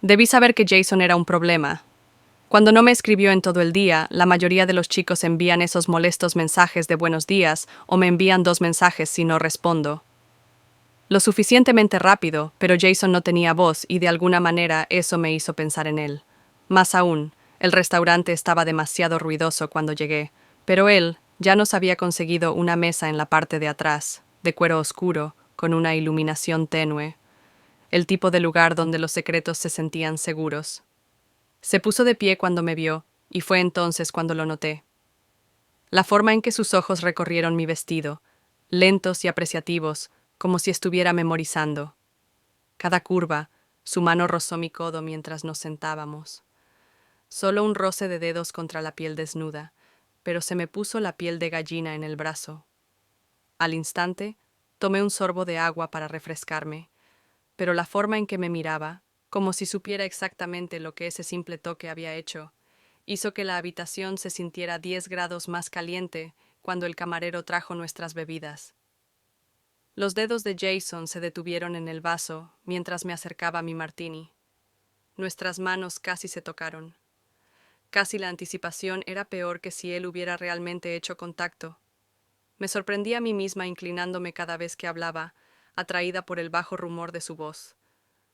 Debí saber que Jason era un problema. Cuando no me escribió en todo el día, la mayoría de los chicos envían esos molestos mensajes de buenos días o me envían 2 mensajes si no respondo. Lo suficientemente rápido, pero Jason no tenía voz y de alguna manera eso me hizo pensar en él. Más aún, el restaurante estaba demasiado ruidoso cuando llegué, pero él ya nos había conseguido una mesa en la parte de atrás, de cuero oscuro, con una iluminación tenue. El tipo de lugar donde los secretos se sentían seguros. Se puso de pie cuando me vio, y fue entonces cuando lo noté. La forma en que sus ojos recorrieron mi vestido, lentos y apreciativos, como si estuviera memorizando. Cada curva, su mano rozó mi codo mientras nos sentábamos. Solo un roce de dedos contra la piel desnuda, pero se me puso la piel de gallina en el brazo. Al instante, tomé un sorbo de agua para refrescarme, pero la forma en que me miraba, como si supiera exactamente lo que ese simple toque había hecho, hizo que la habitación se sintiera 10 grados más caliente cuando el camarero trajo nuestras bebidas. Los dedos de Jason se detuvieron en el vaso mientras me acercaba mi martini. Nuestras manos casi se tocaron. Casi la anticipación era peor que si él hubiera realmente hecho contacto. Me sorprendí a mí misma inclinándome cada vez que hablaba, atraída por el bajo rumor de su voz.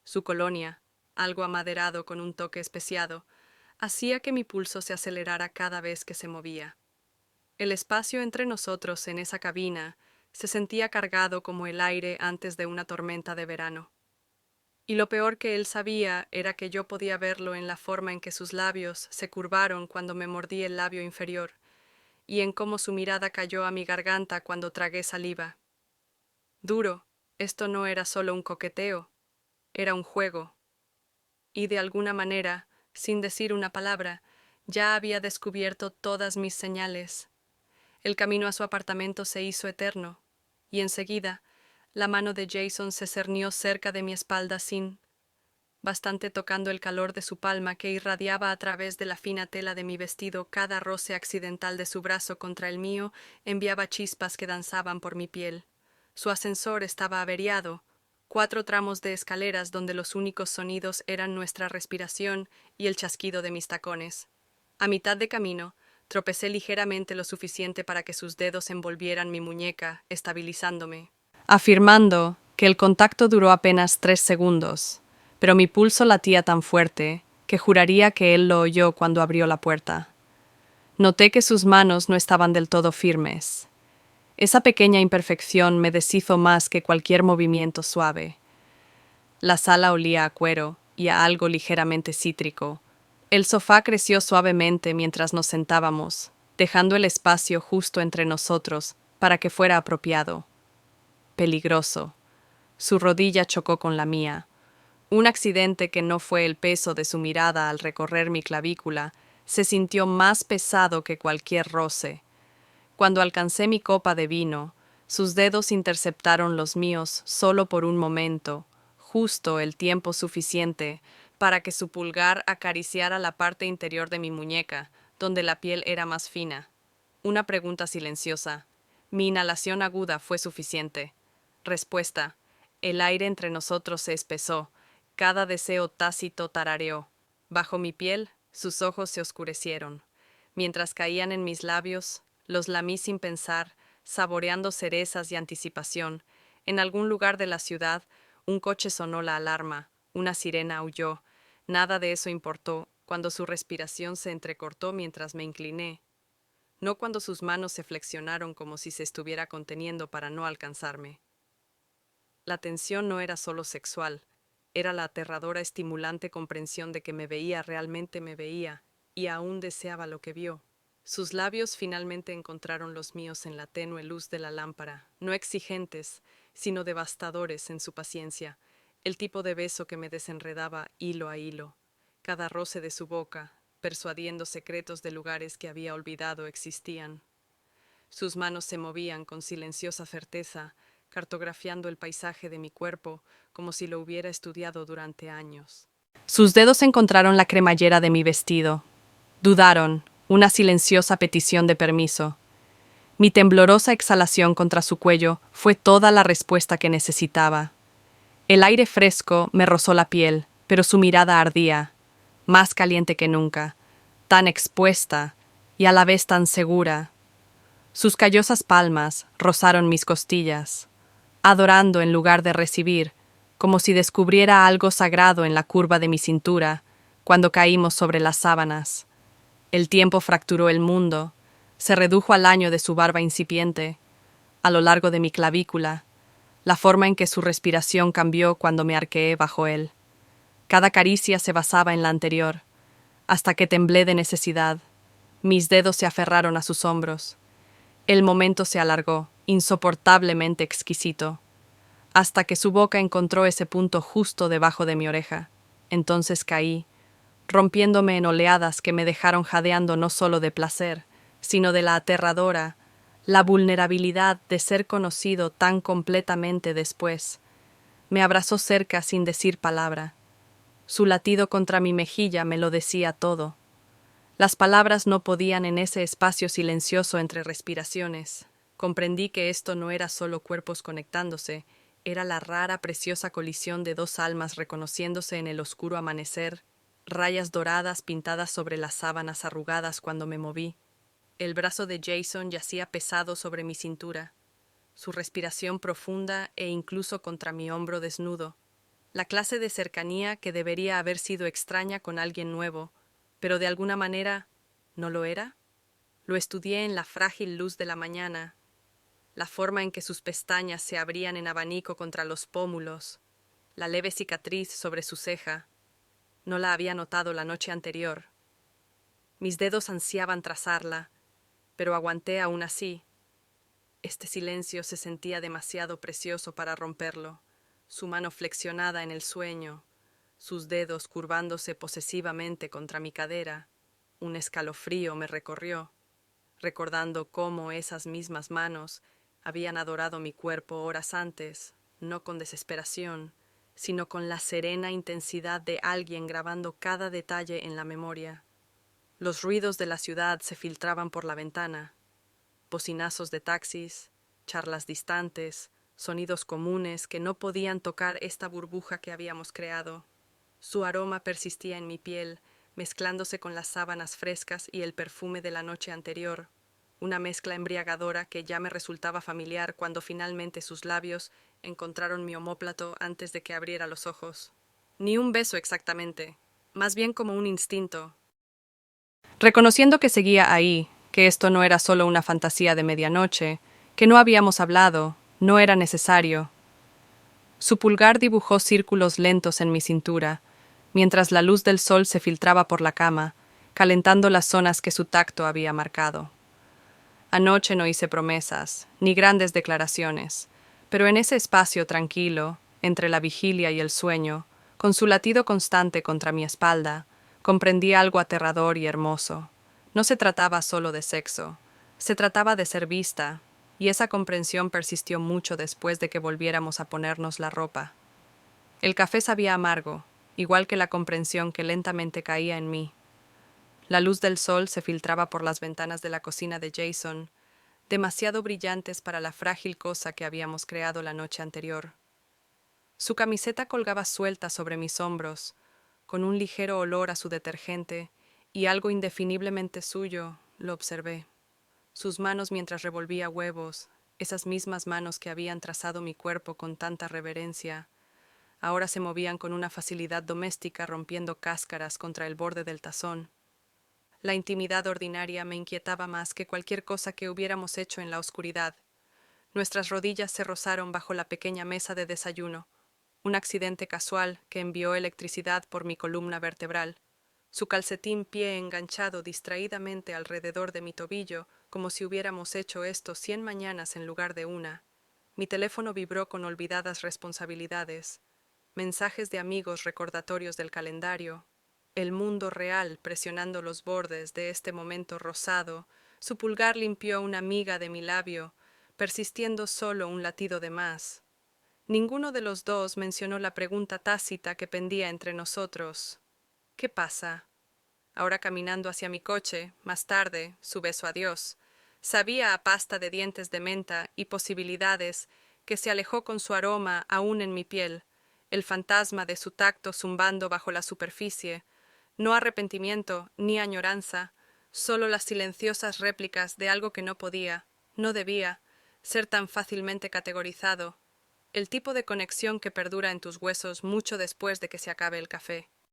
Su colonia, algo amaderado con un toque especiado, hacía que mi pulso se acelerara cada vez que se movía. El espacio entre nosotros en esa cabina se sentía cargado como el aire antes de una tormenta de verano. Y lo peor que él sabía era que yo podía verlo en la forma en que sus labios se curvaron cuando me mordí el labio inferior, y en cómo su mirada cayó a mi garganta cuando tragué saliva. Duro, esto no era solo un coqueteo, era un juego. Y de alguna manera, sin decir una palabra, ya había descubierto todas mis señales. El camino a su apartamento se hizo eterno, y enseguida, la mano de Jason se cernió cerca de mi espalda bastante tocando el calor de su palma que irradiaba a través de la fina tela de mi vestido. Cada roce accidental de su brazo contra el mío enviaba chispas que danzaban por mi piel. Su ascensor estaba averiado, 4 tramos de escaleras donde los únicos sonidos eran nuestra respiración y el chasquido de mis tacones. A mitad de camino, tropecé ligeramente lo suficiente para que sus dedos envolvieran mi muñeca, estabilizándome. Afirmando que el contacto duró apenas 3 segundos, pero mi pulso latía tan fuerte que juraría que él lo oyó cuando abrió la puerta. Noté que sus manos no estaban del todo firmes. Esa pequeña imperfección me deshizo más que cualquier movimiento suave. La sala olía a cuero y a algo ligeramente cítrico. El sofá creció suavemente mientras nos sentábamos, dejando el espacio justo entre nosotros para que fuera apropiado. Peligroso. Su rodilla chocó con la mía. Un accidente que no fue el peso de su mirada al recorrer mi clavícula, se sintió más pesado que cualquier roce. Cuando alcancé mi copa de vino, sus dedos interceptaron los míos solo por un momento, justo el tiempo suficiente para que su pulgar acariciara la parte interior de mi muñeca, donde la piel era más fina. Una pregunta silenciosa. Mi inhalación aguda fue suficiente. Respuesta. El aire entre nosotros se espesó. Cada deseo tácito tarareó. Bajo mi piel, sus ojos se oscurecieron. Mientras caían en mis labios, los lamí sin pensar, saboreando cerezas y anticipación. En algún lugar de la ciudad, un coche sonó la alarma, una sirena aulló. Nada de eso importó cuando su respiración se entrecortó mientras me incliné, no cuando sus manos se flexionaron como si se estuviera conteniendo para no alcanzarme. La tensión no era solo sexual, era la aterradora, estimulante comprensión de que realmente me veía, y aún deseaba lo que vio. Sus labios finalmente encontraron los míos en la tenue luz de la lámpara, no exigentes, sino devastadores en su paciencia, el tipo de beso que me desenredaba hilo a hilo, cada roce de su boca, persuadiendo secretos de lugares que había olvidado existían. Sus manos se movían con silenciosa certeza, cartografiando el paisaje de mi cuerpo como si lo hubiera estudiado durante años. Sus dedos encontraron la cremallera de mi vestido. Dudaron, una silenciosa petición de permiso. Mi temblorosa exhalación contra su cuello fue toda la respuesta que necesitaba. El aire fresco me rozó la piel, pero su mirada ardía, más caliente que nunca, tan expuesta y a la vez tan segura. Sus callosas palmas rozaron mis costillas, adorando en lugar de recibir, como si descubriera algo sagrado en la curva de mi cintura, cuando caímos sobre las sábanas. El tiempo fracturó el mundo, se redujo al año de su barba incipiente, a lo largo de mi clavícula, la forma en que su respiración cambió cuando me arqueé bajo él. Cada caricia se basaba en la anterior, hasta que temblé de necesidad. Mis dedos se aferraron a sus hombros. El momento se alargó, insoportablemente exquisito, hasta que su boca encontró ese punto justo debajo de mi oreja. Entonces caí, rompiéndome en oleadas que me dejaron jadeando no solo de placer, sino de la aterradora, la vulnerabilidad de ser conocido tan completamente después. Me abrazó cerca sin decir palabra. Su latido contra mi mejilla me lo decía todo. Las palabras no podían en ese espacio silencioso entre respiraciones. Comprendí que esto no era solo cuerpos conectándose, era la rara, preciosa colisión de dos almas reconociéndose en el oscuro amanecer, rayas doradas pintadas sobre las sábanas arrugadas cuando me moví. El brazo de Jason yacía pesado sobre mi cintura, su respiración profunda e incluso contra mi hombro desnudo. La clase de cercanía que debería haber sido extraña con alguien nuevo, pero de alguna manera ¿no lo era? Lo estudié en la frágil luz de la mañana, la forma en que sus pestañas se abrían en abanico contra los pómulos, la leve cicatriz sobre su ceja. No la había notado la noche anterior. Mis dedos ansiaban trazarla, pero aguanté aún así. Este silencio se sentía demasiado precioso para romperlo, su mano flexionada en el sueño, sus dedos curvándose posesivamente contra mi cadera. Un escalofrío me recorrió, recordando cómo esas mismas manos habían adorado mi cuerpo horas antes, no con desesperación, sino con la serena intensidad de alguien grabando cada detalle en la memoria. Los ruidos de la ciudad se filtraban por la ventana, bocinazos de taxis, charlas distantes, sonidos comunes que no podían tocar esta burbuja que habíamos creado. Su aroma persistía en mi piel, mezclándose con las sábanas frescas y el perfume de la noche anterior, una mezcla embriagadora que ya me resultaba familiar cuando finalmente sus labios encontraron mi omóplato antes de que abriera los ojos. Ni un beso exactamente, más bien como un instinto. Reconociendo que seguía ahí, que esto no era solo una fantasía de medianoche, que no habíamos hablado, no era necesario. Su pulgar dibujó círculos lentos en mi cintura, mientras la luz del sol se filtraba por la cama, calentando las zonas que su tacto había marcado. Anoche no hice promesas, ni grandes declaraciones, pero en ese espacio tranquilo, entre la vigilia y el sueño, con su latido constante contra mi espalda, comprendí algo aterrador y hermoso. No se trataba solo de sexo, se trataba de ser vista, y esa comprensión persistió mucho después de que volviéramos a ponernos la ropa. El café sabía amargo, igual que la comprensión que lentamente caía en mí. La luz del sol se filtraba por las ventanas de la cocina de Jason, demasiado brillantes para la frágil cosa que habíamos creado la noche anterior. Su camiseta colgaba suelta sobre mis hombros, con un ligero olor a su detergente, y algo indefiniblemente suyo, lo observé. Sus manos mientras revolvía huevos, esas mismas manos que habían trazado mi cuerpo con tanta reverencia, ahora se movían con una facilidad doméstica rompiendo cáscaras contra el borde del tazón. La intimidad ordinaria me inquietaba más que cualquier cosa que hubiéramos hecho en la oscuridad. Nuestras rodillas se rozaron bajo la pequeña mesa de desayuno, un accidente casual que envió electricidad por mi columna vertebral. Su calcetín pie enganchado distraídamente alrededor de mi tobillo, como si hubiéramos hecho esto 100 mañanas en lugar de una. Mi teléfono vibró con olvidadas responsabilidades, mensajes de amigos recordatorios del calendario, el mundo real presionando los bordes de este momento rosado. Su pulgar limpió una miga de mi labio, persistiendo solo un latido de más. Ninguno de los dos mencionó la pregunta tácita que pendía entre nosotros. ¿Qué pasa? Ahora caminando hacia mi coche, más tarde, su beso a Dios, sabía a pasta de dientes de menta y posibilidades que se alejó con su aroma aún en mi piel, el fantasma de su tacto zumbando bajo la superficie, no arrepentimiento ni añoranza, solo las silenciosas réplicas de algo que no podía, no debía, ser tan fácilmente categorizado, el tipo de conexión que perdura en tus huesos mucho después de que se acabe el café.